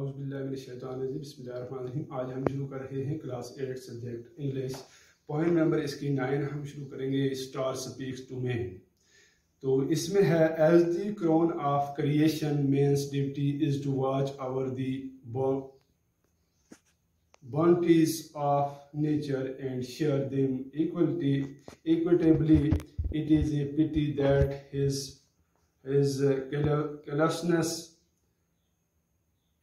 बिस्मिल्लाहिर्रहमानिर्रहीम। आज हम शुरू कर रहे हैं class 8 subject English. Point number इसकी 9 हम शुरू करेंगे। Star speaks to man. तो इसमें है as the crown of creation man's duty is to watch over the bounties of nature and share them equitably. It is a pity that his callousness,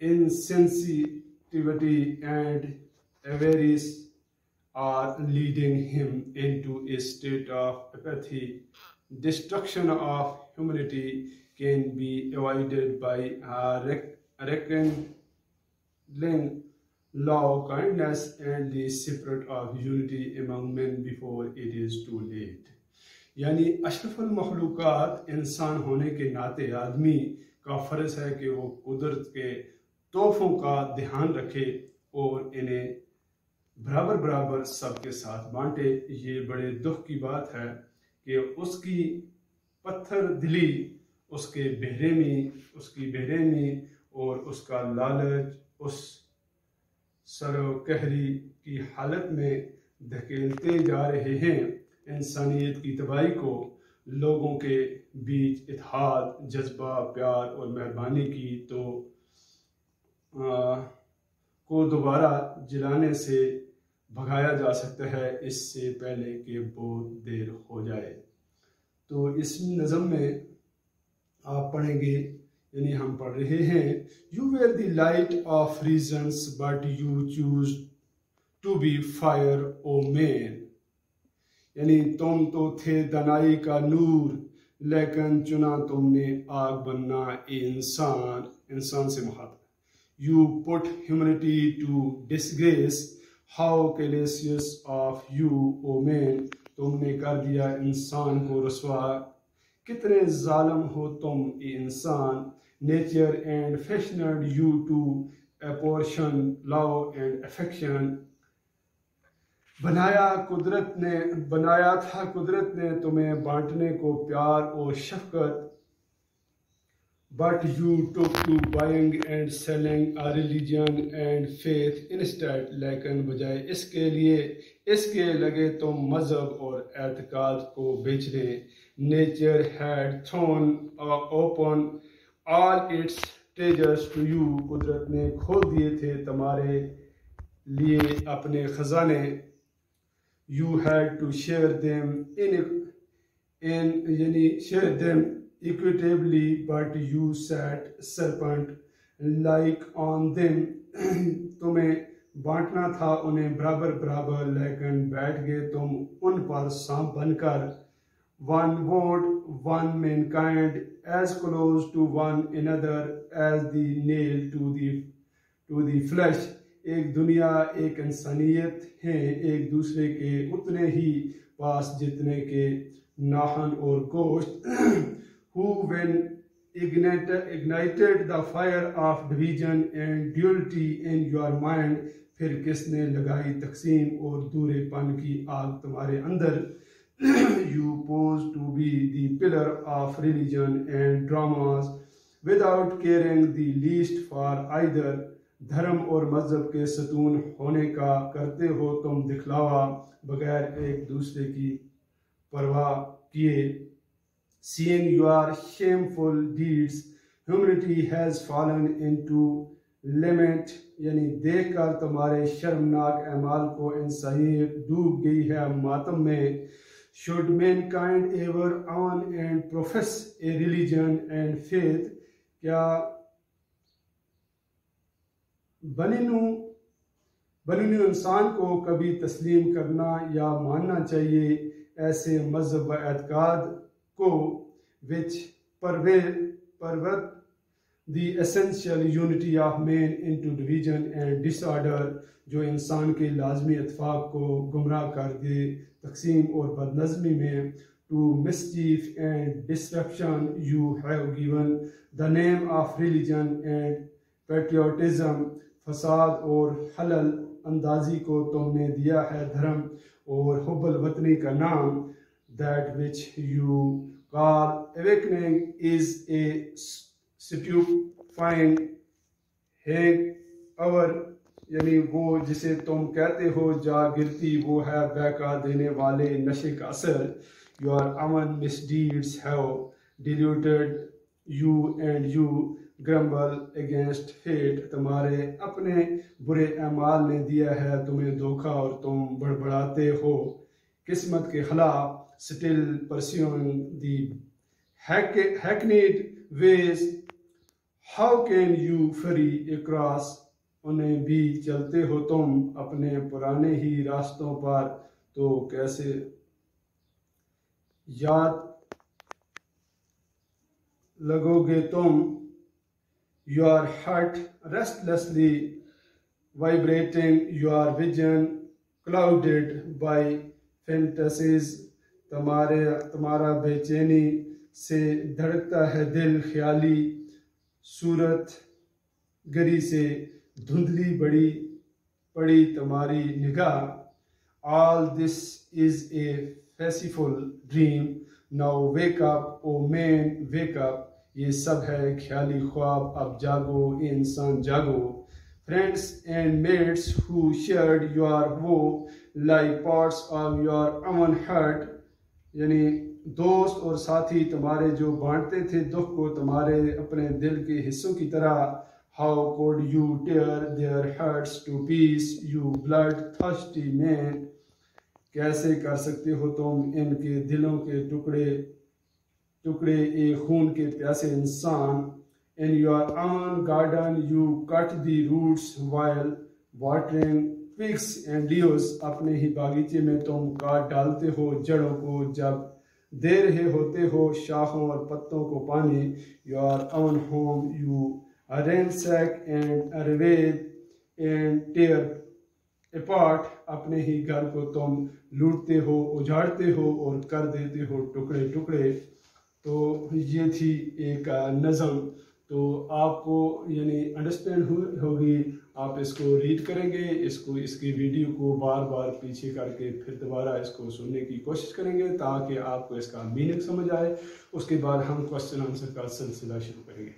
insensitivity and avarice are leading him into a state of apathy. Destruction of humanity can be avoided by rekindling love, kindness and the spirit of unity among men before it is too late. यानी अशरफुल मखलूक़ात इंसान होने के नाते आदमी का फ़र्ज़ है कि वो कुदरत के तोहफ़ों का ध्यान रखे और इन्हें बराबर बराबर सबके साथ बांटे। ये बड़े दुख की बात है कि उसकी पत्थर दिली, उसकी बेरहमी और उसका लालच उस सरोकहरी की हालत में धकेलते जा रहे हैं इंसानियत की तबाही को। लोगों के बीच इत्तेहाद, जज्बा, प्यार और मेहरबानी की को दोबारा जलाने से भगाया जा सकता है, इससे पहले कि बहुत देर हो जाए। तो इस नज़म में आप पढ़ेंगे, यानी हम पढ़ रहे हैं, you were the light of reasons but you choose to be fire O man. यानी तुम तो थे दनाई का नूर, लेकिन चुना तुमने आग बनना इंसान से मुखातब। You put humanity to disgrace, how callous of you O man. तुमने कर दिया इंसान को रसवा, कितने जालिम हो तुम इंसान। Nature and fashioned you to apportion love and affection. बनाया था कुदरत ने तुम्हें बांटने को प्यार और शफकत। But you took to buying and selling a religion and faith instead. लेकिन बजाय इसके लगे तुम मजहब और एतकाद को बेचने। Nature had thrown open all its treasures to you. कुदरत ने खोल दिए थे तुम्हारे लिए अपने खजाने। You had to share them equitably, but you sat serpent like on them. तुम्हें बांटना था उन्हें बराबर बराबर, लेकिन बैठ गए तुम उन पर सांप बनकर। One word, one mankind, as close to one another as the nail to the flesh. एक दुनिया, एक इंसानियत हैं, एक दूसरे के उतने ही पास जितने के नाखून और गोश्त। Who when ignited the fire of division and duality in your mind, फिर किसने लगाई तकसीम और दूरेपन की आग तुम्हारे अंदर। You pose to be the pillar of religion and dramas without caring the least for either. धर्म और मजहब के सतून होने का करते हो तुम दिखलावा, बगैर एक दूसरे की परवाह किए। Seeing your shameful deeds, humanity has fallen into lament. यानी देखकर तुम्हारे शर्मनाक अमाल को इंसानियत डूब गई है मातम में। Should mankind ever own and profess a religion and faith? क्या बनिनु इंसान को कभी तस्लीम करना या मानना चाहिए ऐसे मजहब व एतकाद को which pervert the essential unity of man into division and disorder, जो इंसान के लाजमी इत्तेफाक को गुमराह कर दे तकसीम और बदनज़मी में। To mischief and disruption you have given the name of religion and patriotism. फसाद और हलल अंदाजी को तुमने दिया है धर्म और हुब्बुल वतनी का नाम। That which you call awakening is a stupefying hang over यानी वो जिसे तुम कहते हो जा गिरती, वो है बहका देने वाले नशे का असर। Your own misdeeds have diluted you and you grumble against fate. तुम्हारे अपने बुरे अमाल ने दिया है तुम्हें धोखा और तुम बड़बड़ाते हो किस्मत के खिलाफ। Still pursuing the hackneyed ways, how can you free across. उन्हें भी चलते हो तुम अपने पुराने ही रास्तों पर, तो कैसे याद लगोगे तुम। Your heart restlessly vibrating, your vision clouded by fantasies. तुम्हारा बेचैनी से धड़कता है दिल ख्याली सूरत गरी से धुंधली बड़ी पड़ी तुम्हारी निगाह। All this is a fanciful dream, now wake up O man wake up. ये सब है ख्याली ख्वाब, अब जागो इंसान जागो। Friends and mates who shared your woe like parts of your own heart, यानी दोस्त और साथी तुम्हारे जो बांटते थे दुख को तुम्हारे अपने दिल के हिस्सों की तरह। How could you tear their hearts to piece, you bloodthirsty man? कैसे कर सकते हो तुम इनके दिलों के टुकड़े टुकड़े, एक खून के प्यासे इंसान। In your own garden you cut the roots while watering twigs and leaves. अपने ही बागीचे में तुम काट डालते हो जड़ों को जब दे रहे होते हो शाखों और पत्तों को पानी। Your own home you ransack and ravage and tear apart. अपने ही घर को तुम लूटते हो उजाड़ते हो और कर देते हो टुकड़े टुकड़े। तो ये थी एक नज़म, तो आपको यानी अंडरस्टैंड होगी। आप इसको रीड करेंगे, इसकी वीडियो को बार बार पीछे करके फिर दोबारा इसको सुनने की कोशिश करेंगे ताकि आपको इसका मीनिंग समझ आए। उसके बाद हम क्वेश्चन आंसर का सिलसिला शुरू करेंगे।